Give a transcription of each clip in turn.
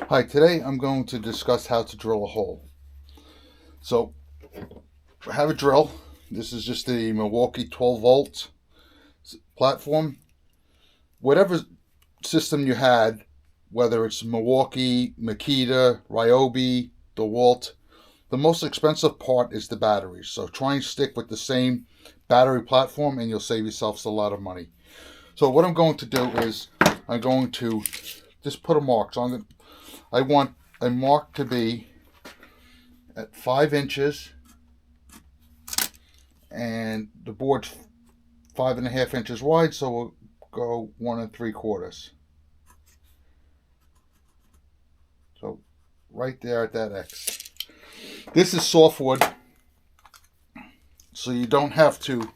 Hi, today I'm going to discuss how to drill a hole. So, I have a drill. This is just a Milwaukee 12 volt platform. Whatever system you had, whether it's Milwaukee, Makita, Ryobi, DeWalt, the most expensive part is the batteries. So try and stick with the same battery platform and you'll save yourselves a lot of money. So what I'm going to do is I'm going to just put a mark. So I want a mark to be at 5 inches and the board's 5.5 inches wide, so we'll go 1 3/4. So right there at that X. This is softwood, so you don't have to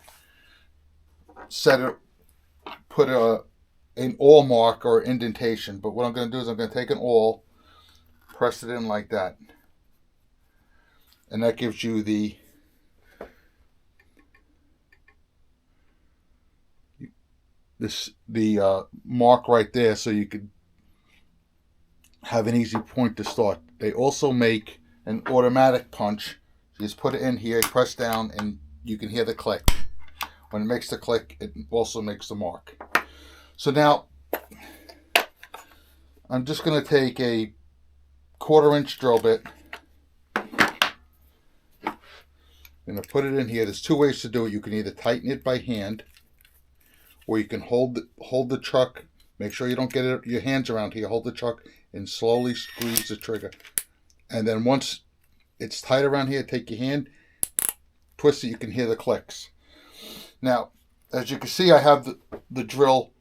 put an awl mark or indentation. But what I'm going to do is I'm going to take an awl, press it in like that, and that gives you the mark right there, so you could have an easy point to start. They also make an automatic punch. You just put it in here, press down, and you can hear the click. When it makes the click, it also makes the mark. So now I'm just going to take a 1/4 inch drill bit. I'm going to put it in here. There's two ways to do it. You can either tighten it by hand, or you can hold the chuck. Make sure you don't get your hands around here. Hold the chuck and slowly squeeze the trigger. And then once it's tight around here, take your hand, twist it. You can hear the clicks. Now, as you can see, I have the drill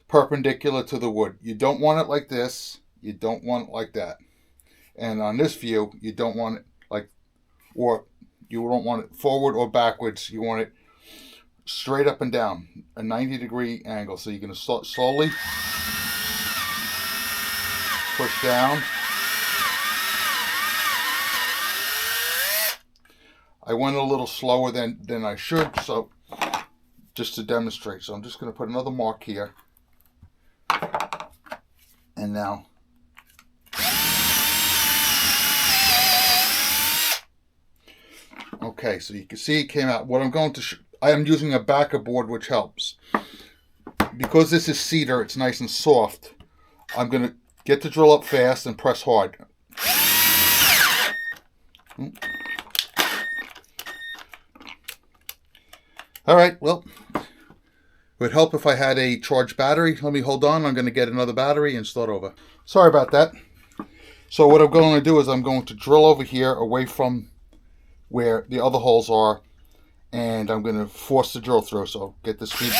perpendicular to the wood. You don't want it like this. You don't want it like that. And on this view, you don't want it you don't want it forward or backwards. You want it straight up and down, a 90-degree angle. So you're going to start slowly, push down. I went a little slower than I should, so just to demonstrate. So I'm just going to put another mark here. And now okay, so you can see it came out. What I'm going to I am using a backer board, which helps. Because this is cedar, it's nice and soft. I'm going to get the drill up fast and press hard. All right, well, it would help if I had a charged battery. Let me hold on. I'm going to get another battery and start over. Sorry about that. So what I'm going to do is I'm going to drill over here away from where the other holes are, and I'm going to force the drill through. So get the speed.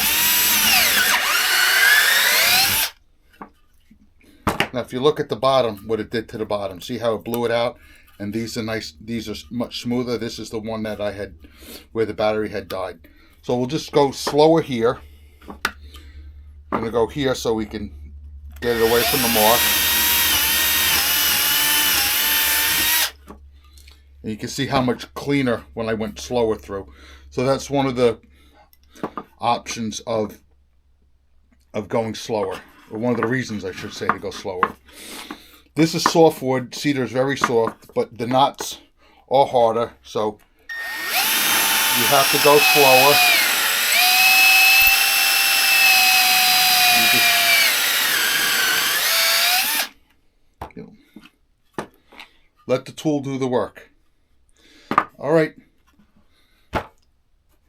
Now if you look at the bottom, what it did to the bottom, see how it blew it out? And these are nice, these are much smoother. This is the one that I had where the battery had died. So we'll just go slower here. I'm going to go here so we can get it away from the mark. And you can see how much cleaner when I went slower through. So that's one of the options of going slower, or one of the reasons I should say to go slower. This is softwood. Cedar is very soft, but the knots are harder, so you have to go slower. Let the tool do the work. All right.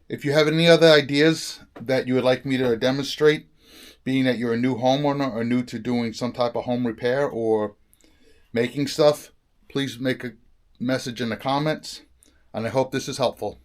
If you have any other ideas that you would like me to demonstrate, being that you're a new homeowner or new to doing some type of home repair or making stuff, please make a message in the comments, and I hope this is helpful.